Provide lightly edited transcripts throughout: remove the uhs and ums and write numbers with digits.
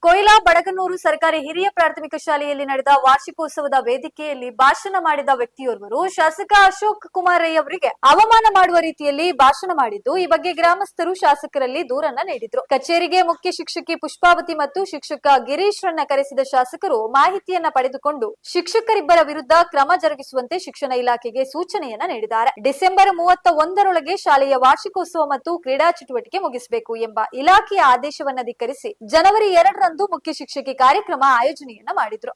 ಕೊಯ್ಲಾ ಬಡಗನೂರು ಸರ್ಕಾರಿ ಹಿರಿಯ ಪ್ರಾಥಮಿಕ ಶಾಲೆಯಲ್ಲಿ ನಡೆದ ವಾರ್ಷಿಕೋತ್ಸವದ ವೇದಿಕೆಯಲ್ಲಿ ಭಾಷಣ ಮಾಡಿದ ವ್ಯಕ್ತಿಯೋರ್ವರು ಶಾಸಕ ಅಶೋಕ್ ಕುಮಾರ್ ರೈ ಅವರಿಗೆ ಅವಮಾನ ಮಾಡುವ ರೀತಿಯಲ್ಲಿ ಭಾಷಣ ಮಾಡಿದ್ದು, ಈ ಬಗ್ಗೆ ಗ್ರಾಮಸ್ಥರು ಶಾಸಕರಲ್ಲಿ ದೂರನ್ನ ನೀಡಿದ್ರು. ಕಚೇರಿಗೆ ಮುಖ್ಯ ಶಿಕ್ಷಕಿ ಪುಷ್ಪಾವತಿ ಮತ್ತು ಶಿಕ್ಷಕ ಗಿರೀಶ್ ರನ್ನ ಕರೆಸಿದ ಶಾಸಕರು ಮಾಹಿತಿಯನ್ನ ಪಡೆದುಕೊಂಡು ಶಿಕ್ಷಕರಿಬ್ಬರ ವಿರುದ್ಧ ಕ್ರಮ ಜರುಗಿಸುವಂತೆ ಶಿಕ್ಷಣ ಇಲಾಖೆಗೆ ಸೂಚನೆಯನ್ನ ನೀಡಿದ್ದಾರೆ. ಡಿಸೆಂಬರ್ 31ರೊಳಗೆ ಶಾಲೆಯ ವಾರ್ಷಿಕೋತ್ಸವ ಮತ್ತು ಕ್ರೀಡಾ ಚಟುವಟಿಕೆ ಮುಗಿಸಬೇಕು ಎಂಬ ಇಲಾಖೆಯ ಆದೇಶವನ್ನ ಧಿಕ್ಕರಿಸಿ ಜನವರಿ 2 ಮುಖ್ಯ ಶಿಕ್ಷಕಿ ಕಾರ್ಯಕ್ರಮ ಆಯೋಜನೆಯನ್ನ ಮಾಡಿದ್ರು.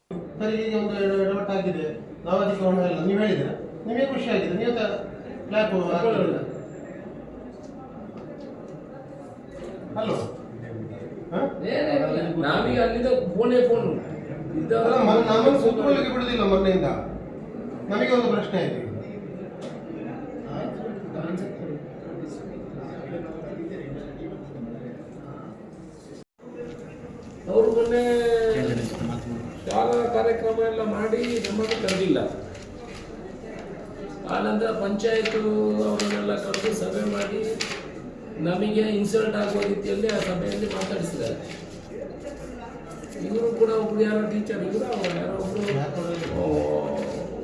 ನಮಗೆ ಒಂದು ಪ್ರಶ್ನೆ ಆಯ್ತು. ಅವರು ಮೊನ್ನೆ ಶಾಲಾ ಕಾರ್ಯಕ್ರಮ ಎಲ್ಲ ಮಾಡಿ ನಮ್ಮನ್ನು ಕರೆದಿಲ್ಲ. ಆನಂತರ ಪಂಚಾಯತ್ ಅವರನ್ನೆಲ್ಲ ಕರೆದು ಸಭೆ ಮಾಡಿ ನಮಗೆ ಇನ್ಸಲ್ಟ್ ಆಗುವ ರೀತಿಯಲ್ಲಿ ಆ ಸಭೆಯಲ್ಲಿ ಮಾತಾಡಿಸಿದ್ದಾರೆ. ಇವರು ಕೂಡ ಒಬ್ರು ಯಾರೋ ಟೀಚರ್, ಇವರು ಯಾರೋ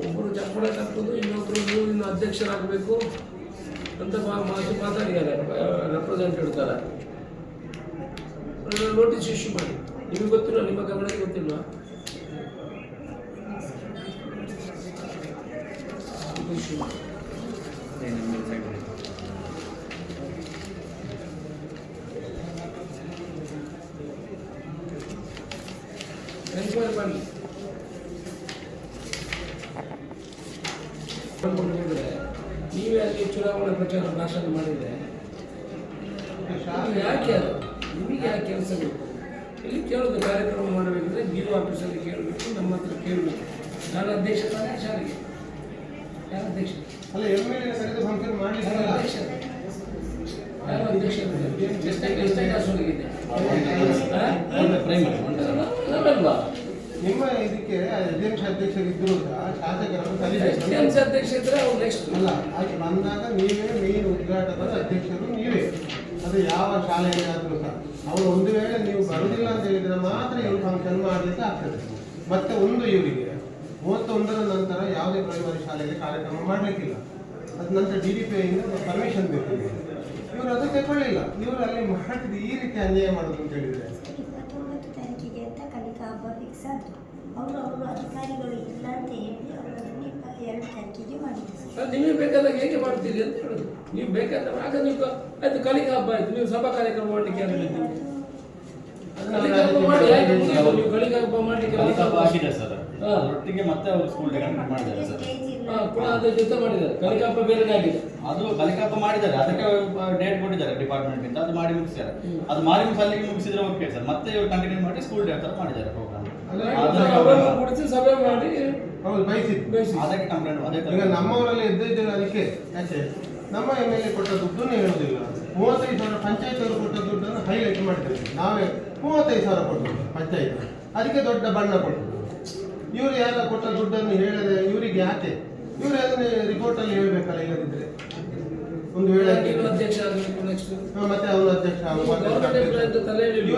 ಒಬ್ಬರು ಚಪ್ಪಳ ತಪ್ಪದು, ಇನ್ನೊಬ್ರು ನೀವು ಇನ್ನು ಅಧ್ಯಕ್ಷರಾಗಬೇಕು ಅಂತ ಮಾತಾಡಿದ್ದಾರೆ. ರೆಪ್ರೆಸೆಂಟೇಟಿವ್ ಥರ ನೋಟಿಸ್ ಇಶ್ಯೂ ಮಾಡಿ. ನಿಮಗೆ ಗೊತ್ತಿಲ್ಲ, ನಿಮ್ಮ ಗಮನಕ್ಕೆ ಗೊತ್ತಿಲ್ವಾ? ಇಶ್ಯೂ ಮಾಡಿ. ಎನ್ಕ್ವೈರಿ ಮಾಡಿ. ನೀವೇ ಅಲ್ಲಿ ಚುನಾವಣಾ ಪ್ರಚಾರ ಭಾಷಣ ಮಾಡಿದರೆ ಯಾಕೆ ಅದು ನಿಮಗೆ ಯಾಕೆ ಕೆಲಸ ಬೇಕು? ಇಲ್ಲಿ ಕೇಳೋದು ಕಾರ್ಯಕ್ರಮ ಮಾಡಬೇಕಿದ್ರೆ ಬೀರು ಆಫೀಸಲ್ಲಿ ಕೇಳಬೇಕು, ನಮ್ಮ ಹತ್ರ ಕೇಳಬೇಕು. ನಾನು ಅಧ್ಯಕ್ಷ ತಾನೇ ಶಾಲೆಗೆ. ಯಾರು ಅಧ್ಯಕ್ಷ? ಅಲ್ಲ, ಅಧ್ಯಕ್ಷ ಯಾರು ಅಧ್ಯಕ್ಷ? ಎಷ್ಟೇ ಕಾಸೋಗಿದೆ ನಿಮ್ಮ ಇದಕ್ಕೆ ಅಧ್ಯಕ್ಷರಿದ್ರು ಅಧ್ಯಕ್ಷ ಇದ್ರೆ ಅವ್ರು ನೆಕ್ಸ್ಟ್ ಅಲ್ಲ, ಅದು ಬಂದಾಗ ನೀವೇ ಮೇನ್ ಉದ್ಘಾಟಕರ ಅಧ್ಯಕ್ಷರು ನೀವೇ. ಅದು ಯಾವ ಶಾಲೆಯಾದರೂ ಸಹ ಅವರು ಒಂದು ವೇಳೆ ನೀವು ಬರುವುದಿಲ್ಲ ಅಂತ ಹೇಳಿದ್ರೆ ಮಾತ್ರ ಇವರು ಫಂಕ್ಷನ್ ಮಾಡಲಿಕ್ಕೆ ಆಗ್ತದೆ. ಮತ್ತೆ ಒಂದು ಇವರಿಗೆ 31ರ ನಂತರ ಯಾವುದೇ ಪ್ರೈಮರಿ ಶಾಲೆಗೆ ಕಾರ್ಯಕ್ರಮ ಮಾಡಲಿಕ್ಕಿಲ್ಲ. ಅದು ನಂತರ DDPIಯಿಂದ ಪರ್ಮಿಷನ್ ಬೇಕು. ಇವರು ಅದು ತಗೊಳ್ಳಿಲ್ಲ. ಇವರು ಅಲ್ಲಿ ಮಾಡಿದ ಈ ರೀತಿ ಅನ್ಯಾಯ ಮಾಡೋದು ಅಂತ ಹೇಳಿದರೆ ಅವರು ಅಧಿಕಾರಿಗಳು ಇಲ್ಲ ಅಂತ ಹೇಳಿ ಅವರನ್ನು 2 ತಾರೀಕಿಗೆ ಮಾಡಿದ್ದಾರೆ. ನಿಮಗೆ ಬೇಕಾದಾಗ ಹೇಗೆ ಮಾಡ್ತೀರಿ ಅಂತ ಹೇಳೋದು. ನೀವು ಬೇಕಾದಾಗ ಆಗ ನೀವು ಆಯ್ತು ಕಲಿಕಾ ಹಬ್ಬ ಆಯ್ತು, ನೀವು ಸಭಾ ಕಾರ್ಯಕ್ರಮ ಮಾಡಲಿಕ್ಕೆ ಒಟ್ಟಿಗೆ ಮತ್ತೆ ಅವರು ಸ್ಕೂಲ್ ಡೆವಲಪ್ಮೆಂಟ್ ಮಾಡಿದ್ದಾರೆ ಸರ್. ಅದ್ರ ಜೊತೆ ಮಾಡಿದ್ದಾರೆ. ಕಲಿಕಾ ಹಬ್ಬ ಬೇರೆ ಆಗಿದೆ. ಅದು ಕಲಿಕಾ ಹಬ್ಬ ಮಾಡಿದ್ದಾರೆ, ಅದಕ್ಕೆ ಡೇಟ್ ಕೊಟ್ಟಿದ್ದಾರೆ ಡಿಪಾರ್ಟ್ಮೆಂಟ್ ಇಂದ. ಅದು ಮಾಡಿ ಮುಗಿಸ್ತಾರೆ. ಅದು ಮಾರಿ ಅಲ್ಲಿಗೆ ಮುಗಿಸಿದ್ರೆ ಓಕೆ ಸರ್. ಮತ್ತೆ ಇವರು ಕಂಟಿನ್ಯೂ ಮಾಡಿ ಸ್ಕೂಲ್ ಡೇ ತರ ಮಾಡಿದ್ದಾರೆ ಪ್ರೋಗ್ರಾಮ್. ಸಭೆ ಮಾಡಿ ಅದಕ್ಕೆ ಕಂಪ್ಲೇಂಟ್. ಈಗ ನಮ್ಮವರಲ್ಲಿ ಎದ್ದಿದ್ದಿಲ್ಲ. ಅದಕ್ಕೆ ಯಾಕೆ ನಮ್ಮ MLA ಕೊಟ್ಟ ದುಡ್ಡನ್ನು ಹೇಳೋದಿಲ್ಲ. 35,000 ಪಂಚಾಯತ್ ಅವರು ಕೊಟ್ಟ ದುಡ್ಡನ್ನು ಹೈಲೈಟ್ ಮಾಡಿದ್ದೇವೆ. ನಾವೇ 35,000 ಕೊಟ್ಟರು ಪಂಚಾಯತ್, ಅದಕ್ಕೆ ದೊಡ್ಡ ಬಣ್ಣ ಕೊಟ್ಟರು. ಇವರು ಯಾರ ಕೊಟ್ಟ ದುಡ್ಡನ್ನು ಹೇಳದೆ ಇವರಿಗೆ ಯಾಕೆ? ಇವರು ಅದನ್ನೇ ರಿಪೋರ್ಟಲ್ಲಿ ಹೇಳಬೇಕಲ್ಲ. ಇಲ್ಲದಿದ್ರೆ ಒಂದು ವೇಳೆ ಅಧ್ಯಕ್ಷ ಮತ್ತೆ ಅವನು ಅಧ್ಯಕ್ಷ